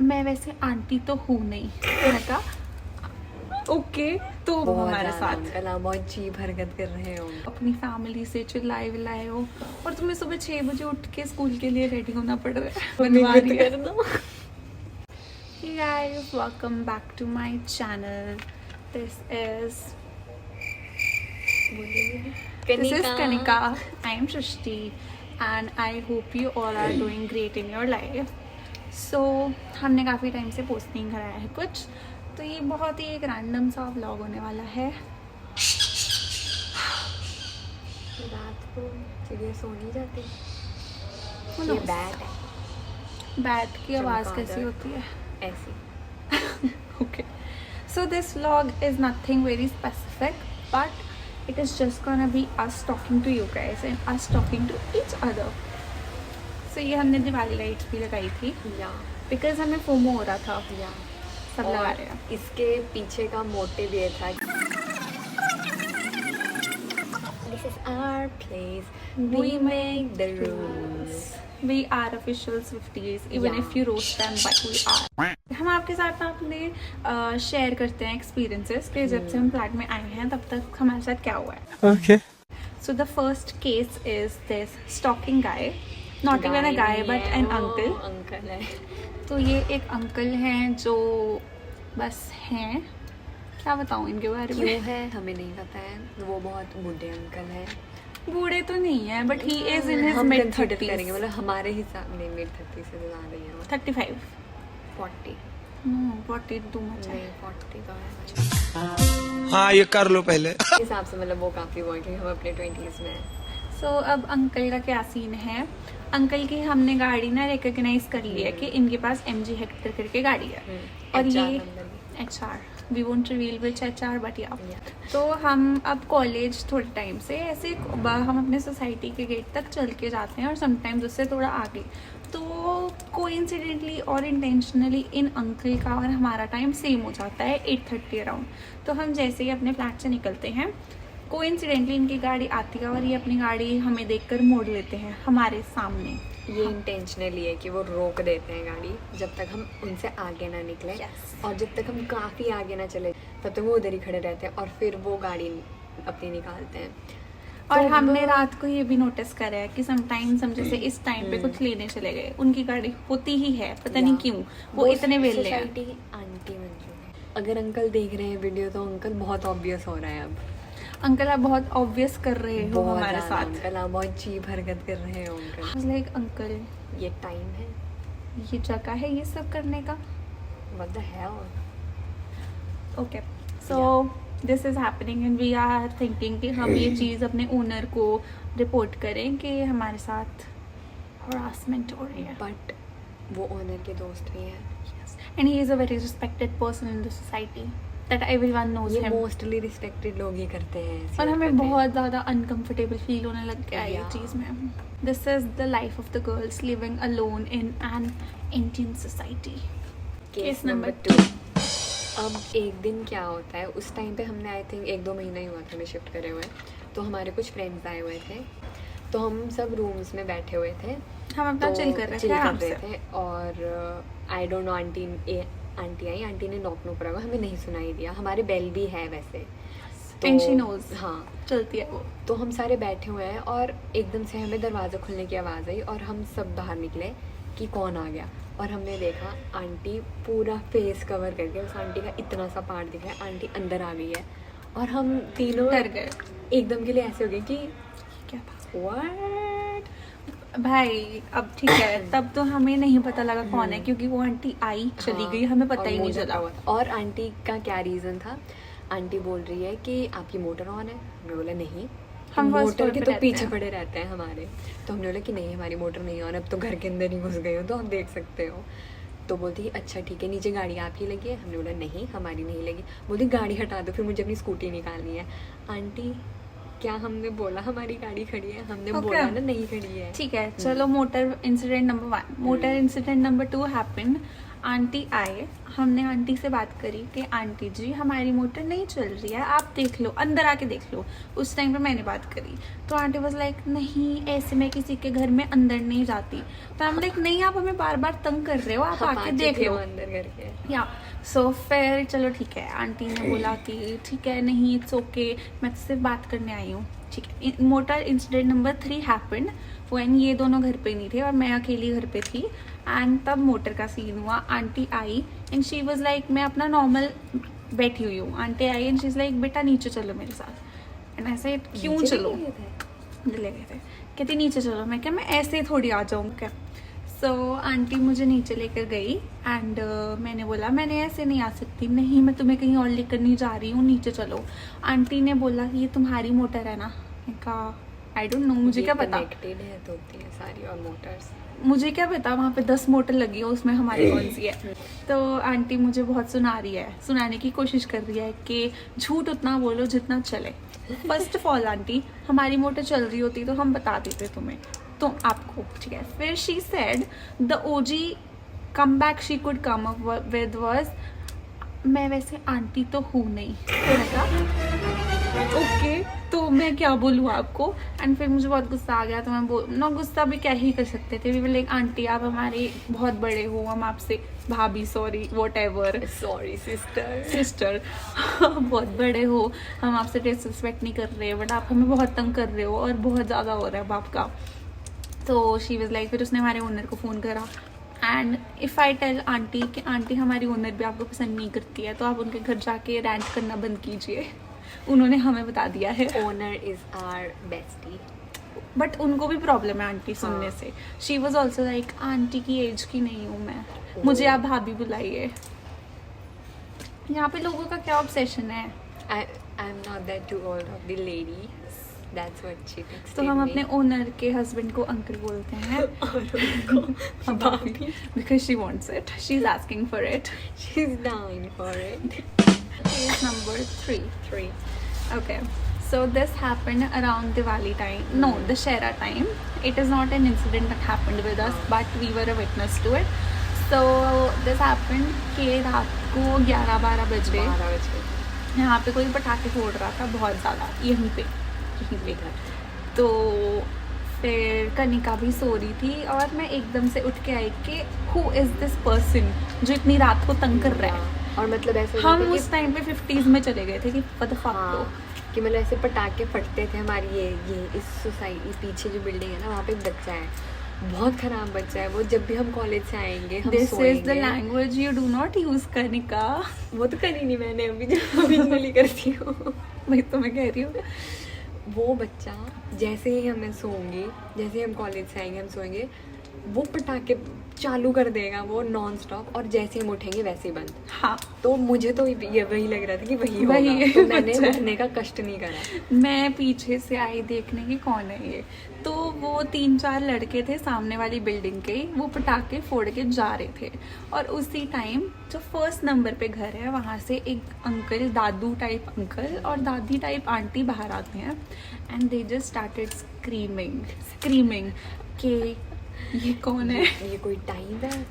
मैं वैसे आंटी तो हूँ नहीं। मैं कहा ओके, तो वो हमारे साथ अंकल आप बहुत चीप हरकत कर रहे हो। अपनी फैमिली से चिल्लाए विलाए हो और तुम्हें सुबह 6 बजे उठ के स्कूल के लिए रेडी होना पड़ रहा है। बनवा रही है। Hey guys, welcome back to my channel. This is Kanika. I am Shrishti and I hope you all are doing great in your life. So हमने काफ़ी टाइम से पोस्ट नहीं कराया है कुछ, तो ये बहुत ही एक रैंडम सा व्लॉग होने वाला है। रात को चिड़िया सो नहीं जाती। ये बैट है, बैट की आवाज़ चमगादड़। कैसी होती है? ऐसी। Okay. So this vlog is nothing very specific, but it is just gonna be us talking to you guys and us talking to each other. So ये हमने दिवाली लाइट्स भी लगाई थी या बिकॉज हमें फोमो हो रहा था, या सब लगा रहे हैं। इसके पीछे का मोटिव ये था, this is our place, we make the rules. We are official Swifties, even Yeah. if you roast them, but we are. हम आपके साथ ना अपने शेयर करते हैं एक्सपीरियंसेस कि जब से हम फ्लैट में आए हैं तब तक हमारे साथ क्या हुआ है। Okay. So the first case is this stalking guy, not even a guy but an uncle. Uncle है। तो ये एक अंकल हैं जो बस हैं, क्या बताऊँ इनके बारे क्यों में। है हमें नहीं पता है, वो बहुत बूढ़े अंकल है। बूढ़े तो नहीं है but he is in his हम मिड कंसीडर करेंगे, 30s, मतलब हमारे हिसाब में मिड 30 से ज़्यादा ही है वो। 35, 40 नो 40 टू मच है। नहीं 40 तो है हाँ ये कर लो पहले। इस हिसाब से, मतलब वो काफ़ी हुआ क्योंकि हम अपने 20s में हैं। सो अब अंकल का क्या सीन है। अंकल की हमने गाड़ी ना रिकॉग्नाइज कर लिया कि इनके पास MG हेक्टर करके गाड़ी है और HR ये नंबर भी। HR, we won't reveal which HR but yeah. Yeah. तो हम अब कॉलेज थोड़े टाइम से ऐसे हम अपने सोसाइटी के गेट तक चल के जाते हैं और समटाइम्स उससे थोड़ा आगे, तो कोइंसिडेंटली और इंटेंशनली इन अंकल का और हमारा टाइम सेम हो जाता है 8:30 अराउंड। तो हम जैसे ही अपने फ्लैट से निकलते हैं कोइंसिडेंटली इनकी गाड़ी आती है और ये अपनी गाड़ी हमें देखकर मोड़ लेते हैं हमारे सामने। ये इंटेंशनली है कि वो रोक देते हैं गाड़ी जब तक हम उनसे आगे ना निकले। Yes. और जब तक हम काफ़ी आगे ना चले तब तक वो उधर ही खड़े रहते हैं और फिर वो गाड़ी अपनी निकालते हैं। और तो हमने वो- रात को ये भी नोटिस करा है कि समटाइम्स हम जैसे इस टाइम पे कुछ लेने चले गए, उनकी गाड़ी होती ही है, पता नहीं या, क्यों वो इतने वेले हैं। सोसाइटी की आंटी बन चुकी है। अगर अंकल देख रहे हैं वीडियो तो अंकल बहुत ऑब्वियस हो रहा है अब। अंकल आप बहुत ऑब्वियस कर रहे हो बहुत हमारे ज़्यादा साथ। अंकल आप बहुत चीप हरकत कर रहे हो अंकल। लाइक अंकल ये टाइम है, ये जगह है ये सब करने का। What the hell. Okay so this is happening and we are thinking कि हम ये चीज़ अपने ओनर को रिपोर्ट करें कि हमारे साथ हरासमेंट हो रही है। बट वो ओनर के दोस्त भी हैं। And he is a very respected person in the society that everyone knows ये हिम। मोस्टली रिस्पेक्टेड लोग ही करते हैं ऐसी और हमें हरकतें। बहुत ज़्यादा अनकंफर्टेबल फील होने लग गया है ये Yeah. चीज़ में। This is the life of the girls living alone in an Indian society. Case number 2। अब एक दिन क्या होता है, उस टाइम पे हमने आई थिंक 1-2 महीना ही हुआ था हमें शिफ्ट करे हुए, तो हमारे कुछ फ्रेंड्स आए हुए थे, तो हम सब रूम्स में बैठे हुए थे। हम अपना चिल कर रहे थे आराम से। और I don't know aunty I, aunty ने नॉक करा होगा, हमें नहीं सुनाई दिया। हमारे बेल भी है वैसे And she knows. हाँ, चलती है वो। तो हम सारे बैठे हुए हैं और एकदम से हमें दरवाज़ा खुलने की आवाज़ आई और हम सब बाहर निकले कि कौन आ गया। और हमने देखा आंटी पूरा फेस कवर करके, उस आंटी का इतना सा पार्ट दिख रहा है, आंटी अंदर आ गई है। और हम तीनों डर गए एकदम के लिए ऐसे हो गए कि क्या था व्हाट। भाई। अब ठीक है तब तो हमें नहीं पता लगा कौन है क्योंकि वो आंटी आई चली गई, हमें पता ही नहीं चला। और आंटी का क्या रीज़न था, आंटी बोल रही है कि आपकी मोटर ऑन है। हमने बोला नहीं, हम first मोटर floor के पे तो रहते पीछे हैं। पड़े रहते हैं हमारे। तो हमने बोला कि नहीं हमारी मोटर नहीं ऑन, अब तो घर के अंदर ही घुस गए हो तो आप देख सकते हो। तो बोलती है अच्छा ठीक है, नीचे गाड़ी आपकी लगी है। हमने बोला नहीं हमारी नहीं लगी। बोलती गाड़ी हटा दो, फिर मुझे अपनी स्कूटी निकालनी है। आंटी क्या हमने बोला हमारी गाड़ी खड़ी है, हमने Okay. बोला ना नहीं खड़ी है। ठीक है चलो। Motor incident number 1। Motor incident number 2 happened aunty आए, हमने आंटी से बात करी कि आंटी जी हमारी मोटर नहीं चल रही है, आप देख लो, अंदर आके देख लो। उस टाइम पे मैंने बात करी तो आंटी वाज लाइक नहीं, ऐसे मैं किसी के घर में अंदर नहीं जाती। तो हम लाइक नहीं, आप हमें बार बार तंग कर रहे हो, आप आके देख लो अंदर करके। या सो फिर चलो ठीक है, आंटी ने बोला कि ठीक है, नहीं इट्स ओके, मैं तो सिर्फ बात करने आई हूँ, ठीक है। Motor incident number 3 happened when ये दोनों घर पे नहीं थे और मैं अकेली घर पे थी। एंड तब मोटर का सीन हुआ, aunty I and she was like, मैं अपना नॉर्मल बैठी हुई हूँ, aunty I and she is like बेटा नीचे चलो मेरे साथ। एंड ऐसे क्यों नीचे चलो, ले गए थे? ले गए थे, कहती नीचे चलो। मैं क्या, मैं ऐसे थोड़ी आ जाऊँ क्या। सो आंटी मुझे नीचे लेकर गई एंड मैंने बोला मैंने ऐसे नहीं आ सकती, नहीं मैं तुम्हें कहीं और लेकर नहीं जा रही हूँ, नीचे चलो। आंटी ने बोला कि ये तुम्हारी मोटर है ना। मैंने कहा आई डोंट नो, मुझे क्या पता, कनेक्टेड है तो होती है सारी और मोटर्स, मुझे क्या पता, वहाँ पे 10 मोटर लगी है, उसमें हमारी कौन सी है। तो आंटी मुझे बहुत सुना रही है, सुनाने की कोशिश कर रही है कि झूठ उतना बोलो जितना चले। फर्स्ट ऑफ ऑल आंटी, हमारी मोटर चल रही होती तो हम बता देते तुम्हें, तो आपको, ठीक है। फिर she said the OG come back she could come up with was, मैं वैसे आंटी तो हूँ नहीं। तो लगा ओके, तो मैं क्या बोलूँ आपको। एंड फिर मुझे बहुत गुस्सा आ गया, तो मैं ना गुस्सा भी क्या ही कर सकते थे। वी वर लाइक आंटी आप हमारे बहुत बड़े हो, हम आपसे भाभी, sorry what ever, sorry sister बहुत बड़े हो, हम आपसे डिसरिस्पेक्ट नहीं कर रहे, बट आप हमें बहुत तंग कर रहे हो और बहुत ज़्यादा हो रहा है बाप का। तो शी वाज लाइक, फिर उसने हमारे ओनर को फ़ोन करा। And if I tell aunty कि आंटी हमारी ओनर भी आपको पसंद नहीं करती है, तो आप उनके घर जाके रैंट करना बंद कीजिए। उन्होंने हमें बता दिया है, owner is our bestie. But उनको भी प्रॉब्लम है आंटी सुनने से। She was also like aunty की एज की नहीं हूँ मैं, मुझे आप भाभी बुलाइए। यहाँ पे लोगों का क्या ऑब्सेशन है। I am not that to all of the lady, that's what she text. तो हम अपने ओनर के हस्बैंड को अंकल बोलते हैं भाभी, because she wants it, she is asking for it, she is down for it. Case number 3. Okay, so this happened around Diwali time. No, Dussehra time. It is not an incident that happened with us, but we were a witness to it. So this happened कि रात को 11-12 बज गए, 12 बजे यहाँ पे कोई पटाखे फोड़ रहा था बहुत ज़्यादा, यहीं पे। तो फिर कनिका भी सो रही थी और मैं एकदम से उठ के आई कि हु इज़ दिस पर्सन जो इतनी रात को तंग कर रहा है। और मतलब ऐसे हम होता है उस टाइम पे 50s में चले गए थे कि पता हाँ, कि मतलब ऐसे पटाखे फटते थे हमारी ये इस सोसाइटी पीछे जो बिल्डिंग है ना, वहाँ पे एक बच्चा है, बहुत खराब बच्चा है वो। जब भी हम कॉलेज से आएंगे हम दिस सोएंगे, is the language you do not use Kanika. वो तो करी नहीं मैंने, अभी जो ओरिजिनली करती हूँ वही तो मैं कह रही हूँ। वो बच्चा जैसे ही हमें सोएंगे, जैसे ही हम कॉलेज से आएंगे हम सोएंगे, वो पटाखे चालू कर देगा वो नॉन स्टॉप, और जैसे हम उठेंगे वैसे ही बंद। हाँ, तो मुझे तो ये वही लग रहा था कि वही वही होगा, है, तो मैंने बच्चा है। उठने का कष्ट नहीं करा। मैं पीछे से आई देखने की कौन है ये, तो वो 3-4 लड़के थे सामने वाली बिल्डिंग के, वो पटाखे फोड़ के जा रहे थे। और उसी टाइम जो फर्स्ट नंबर पे घर है वहाँ से एक अंकल, दादू टाइप अंकल और दादी टाइप आंटी बाहर आते हैं and they just started screaming कि ये कौन है। ये कोई टाइम है,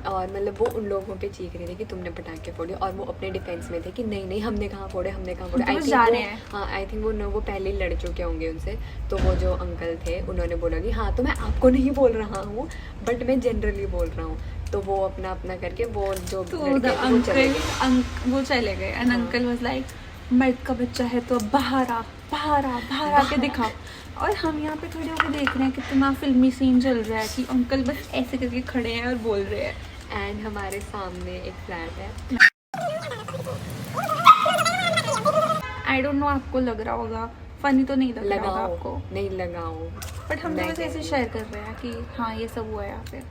और मतलब वो उन लोगों पे चीख रहे थे कि तुमने पटाखे फोड़े, और वो अपने डिफेंस में थे कि नहीं नहीं हमने कहाँ फोड़े, हमने कहाँ फोड़े। तो आई जा थिंक रहे हैं। हाँ, आई थिंक वो पहले ही लड़ चुके होंगे उनसे। तो वो जो अंकल थे उन्होंने बोला कि हाँ तो मैं आपको नहीं बोल रहा हूँ, बट मैं जनरली बोल रहा हूँ। तो वो अपना अपना करके वो जो तो लड़के थे, वो चले गए। वो चले गए एंड हाँ। अंकल वाज लाइक मर्द का बच्चा है तो अब बाहर आके दिखा। और हम यहाँ पे खड़े होकर देख रहे हैं कितना फिल्मी सीन चल रहा है कि अंकल बस ऐसे करके खड़े हैं और बोल रहे हैं। एंड हमारे सामने एक फ्लैट है। आई डोंट नो आपको लग रहा होगा, फनी तो नहीं लग रहा होगा लगाओ आपको, नहीं लगाओ, बट हम तो मैं बस ऐसे कह शेयर कर रहे हैं कि हाँ ये सब हुआ है यहाँ पे।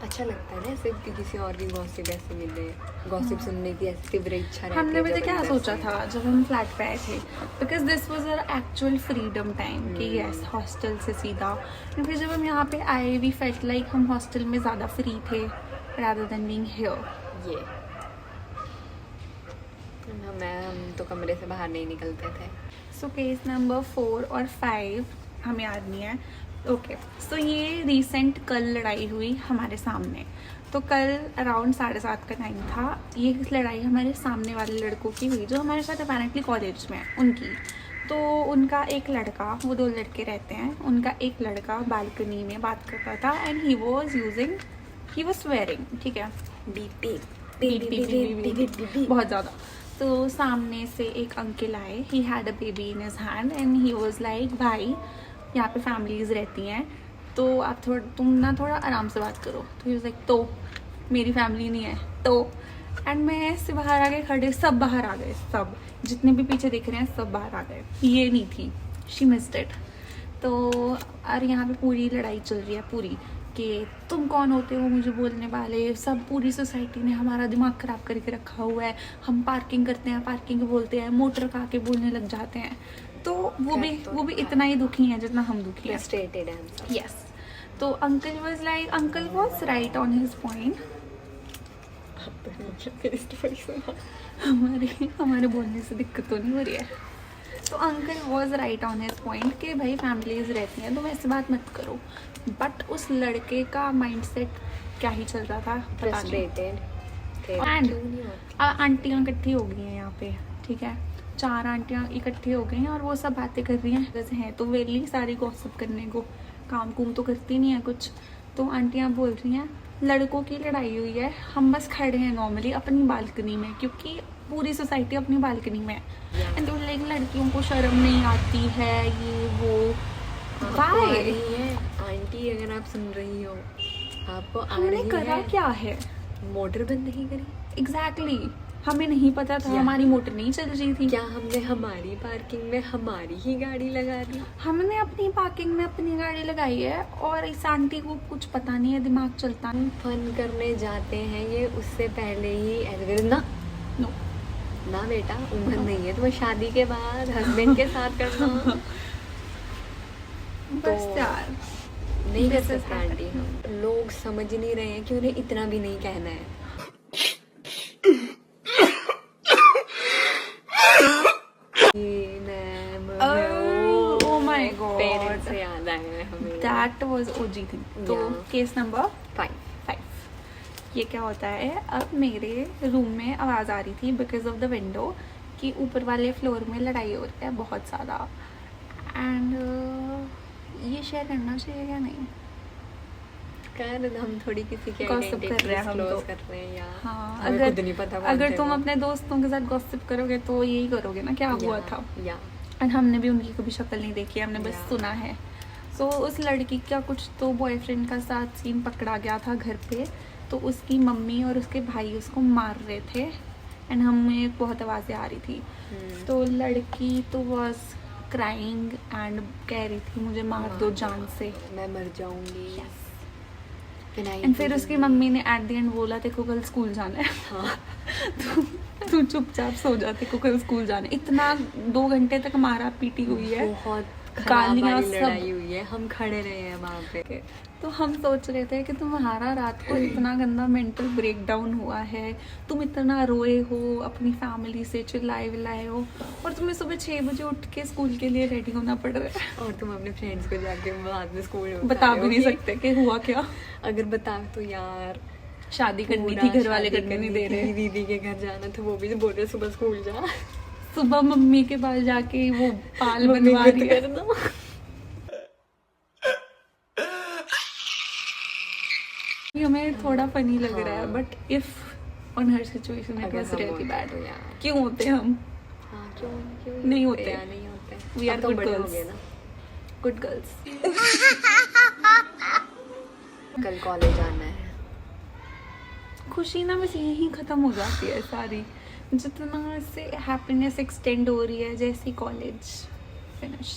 अच्छा लगता है ना ऐसे कि किसी और की गॉसिप ऐसे मिले, गॉसिप सुनने की ऐसी तीव्र इच्छा रहती है। हमने भी तो क्या जबरदस्ती। सोचा था जब हम फ्लैट पे आए थे, because this was our actual freedom time कि यस हॉस्टल से सीधा। और फिर जब हम यहाँ पे आए वी फेल्ट लाइक हम हॉस्टल में ज़्यादा फ्री थे rather than being here. ये हम तो कमरे से बाहर नहीं निकलते थे। So case number 4 और 5 हमें याद नहीं है। ओके, सो ये रिसेंट कल लड़ाई हुई हमारे सामने। तो कल अराउंड 7:30 का टाइम था। ये लड़ाई हमारे सामने वाले लड़कों की हुई जो हमारे साथ अपेरेंटली कॉलेज में है उनकी। तो उनका एक लड़का, वो 2 लड़के रहते हैं, उनका एक लड़का बालकनी में बात करता था एंड ही वॉज स्वेयरिंग, ठीक है, beep beep, beep, beep, beep, beep, बहुत ज़्यादा। तो सामने से एक अंकल आए, he had a baby in his hand and he was like, भाई यहाँ पे फैमिलीज रहती हैं तो आप तुम ना थोड़ा आराम से बात करो। तो ही वाज लाइक, तो मेरी फैमिली नहीं है तो। एंड मैं ऐसे बाहर आ गए, खड़े सब बाहर आ गए, सब जितने भी पीछे दिख रहे हैं सब बाहर आ गए। ये नहीं थी, शी मिस्ड इट। तो और यहाँ पे पूरी लड़ाई चल रही है पूरी कि तुम कौन होते हो मुझे बोलने वाले, सब पूरी सोसाइटी ने हमारा दिमाग ख़राब करके रखा हुआ है, हम पार्किंग करते हैं, पार्किंग बोलते हैं, मोटर का के बोलने लग जाते हैं। तो वो भी इतना ही दुखी हैं जितना हम दुखी हैं। फ्रस्ट्रेटेड है। यस। तो uncle was right on his point. हमारे बोलने से दिक्कत तो नहीं हो रही है। तो uncle was right on his point कि भाई फैमिलीज रहती हैं तो वैसे बात मत करो। बट उस लड़के का माइंडसेट क्या ही चल रहा था पता नहीं। एंड आंटियाँ इकट्ठी हो गई हैं यहाँ पे, ठीक है, 4 आंटियाँ इकट्ठी हो गई हैं और वो सब बातें कर रही हैं। जैसे हैं तो वेली सारी गॉसिप करने को, काम कुम तो करती नहीं है कुछ। तो आंटियाँ बोल रही हैं लड़कों की लड़ाई हुई है, हम बस खड़े हैं नॉर्मली अपनी बालकनी में क्योंकि पूरी सोसाइटी अपनी बालकनी में है। एंड तो लाइक लड़कियों को शर्म नहीं आती है, ये वो रही है। आंटी अगर आप सुन रही हो, आपको हमने करा क्या है, मोटर बंद नहीं करी। एग्जैक्टली हमें नहीं पता था, हमारी मोटर नहीं चल रही थी। क्या हमने हमारी पार्किंग में हमारी ही गाड़ी लगा दी? हमने अपनी पार्किंग में अपनी गाड़ी लगाई है और इस आंटी को कुछ पता नहीं है, दिमाग चलता नहीं। फन करने जाते हैं ये, उससे पहले ही ऐसे ना नो ना बेटा, उम्र नहीं है तुम्हें शादी के बाद हस्बैंड के साथ करना। बस यार नहीं कर सकते आंटी, हम लोग समझ नहीं रहे हैं कि उन्हें इतना भी नहीं कहना है। पेरेंट्स से याद आया हमें। That was OG thing. तो केस नंबर 5। ये क्या होता है, अब मेरे रूम में आवाज़ आ रही थी बिकॉज ऑफ द विंडो कि ऊपर वाले फ्लोर में लड़ाई हो रही है बहुत ज़्यादा। एंड ये शेयर करना चाहिए क्या नहीं? हम थोड़ी किसी के गॉसिप कर रहे हैं हम तो। कर रहे हैं यार। हाँ, हमें खुद नहीं पता अगर तुम अपने दोस्तों के साथ गॉसिप करोगे तो यही करोगे ना, क्या हुआ था। या और हमने भी उनकी कभी शक्ल नहीं देखी, हमने बस सुना है। सो उस लड़की का कुछ तो बॉयफ्रेंड का साथ सीन पकड़ा गया था घर पे। तो उसकी मम्मी और उसके भाई उसको मार रहे थे एंड हमें बहुत आवाज़ें आ रही थी। तो लड़की तो वॉज क्राइंग एंड कह रही थी मुझे मार दो जान से, मैं मर जाऊंगी। एंड फिर उसकी मम्मी ने एट द एंड बोला देखो कल स्कूल जाना है। हाँ। तू चुपचाप सो जा, देखो कल स्कूल जाना है। इतना 2 घंटे तक मारा पीटी हुई है, बहुत गालियाँ सब लड़ाई हुई है, हम खड़े रहे हैं वहाँ पे। तो हम सोच रहे थे कि तुम्हारा रात को इतना गंदा मेंटल ब्रेकडाउन हुआ है, तुम इतना रोए हो, अपनी फैमिली से चिल्लाए विलाए हो और तुम्हें सुबह 6 बजे उठ के स्कूल के लिए रेडी होना पड़ रहा है। और तुम अपने फ्रेंड्स को जाके बाद में स्कूल बता भी नहीं सकते कि हुआ क्या। अगर बता तो यार शादी करनी थी, घर वाले करने नहीं दे रहे। दीदी के घर जाना था, वो भी बोल रहे सुबह स्कूल जा। सुबह मम्मी के पास जाके वो पाल बनवा रही है। हमें थोड़ा फनी लग रहा है but if on her situation it was really bad. क्यों होते हम? क्यों नहीं होते, नहीं होते। We are good girls, good girls. कल कॉलेज आना है। खुशी ना बस यही खत्म हो जाती है सारी, जितना इससे हैप्पीनेस एक्सटेंड हो रही है जैसी कॉलेज फिनिश।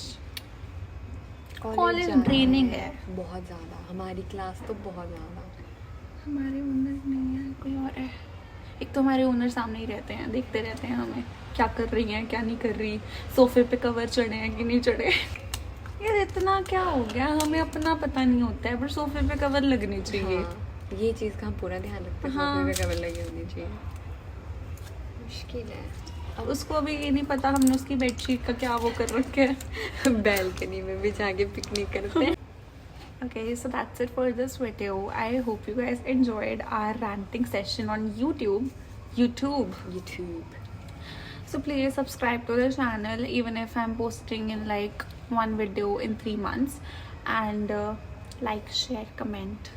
कॉलेज ड्रेनिंग है बहुत ज़्यादा, हमारी क्लास तो बहुत ज़्यादा। हमारे ओनर नहीं है, कोई और है। एक तो हमारे ओनर सामने ही रहते हैं, देखते रहते हैं हमें क्या कर रही हैं क्या नहीं कर रही, सोफे पे कवर चढ़े हैं कि नहीं चढ़े। यार इतना क्या हो गया, हमें अपना पता नहीं होता है पर सोफे पे कवर लगनी चाहिए। हाँ, ये चीज़ का हम पूरा ध्यान रखते हैं। हाँ, सोफे पे कवर लगी होनी चाहिए। मुश्किल है। अब उसको अभी ये नहीं पता हमने उसकी बेडशीट का क्या वो कर रखे है। बैल्कनी में भी जाके पिकनिक करते हैं। Okay, so that's it for this video. I hope you guys enjoyed our ranting session on YouTube. So please subscribe to the channel even if I'm posting in like one video in 3 months, and like, share, comment,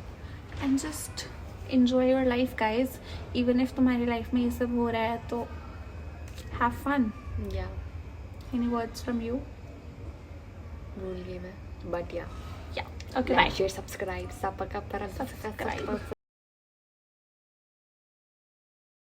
and just enjoy your life guys. Even if तुम्हारी life में ये सब हो रहा है तो have fun. Yeah, Any words from you? भूल गई मैं, but yeah. Yeah. Okay, Like, bye. share, subscribe, subscribe.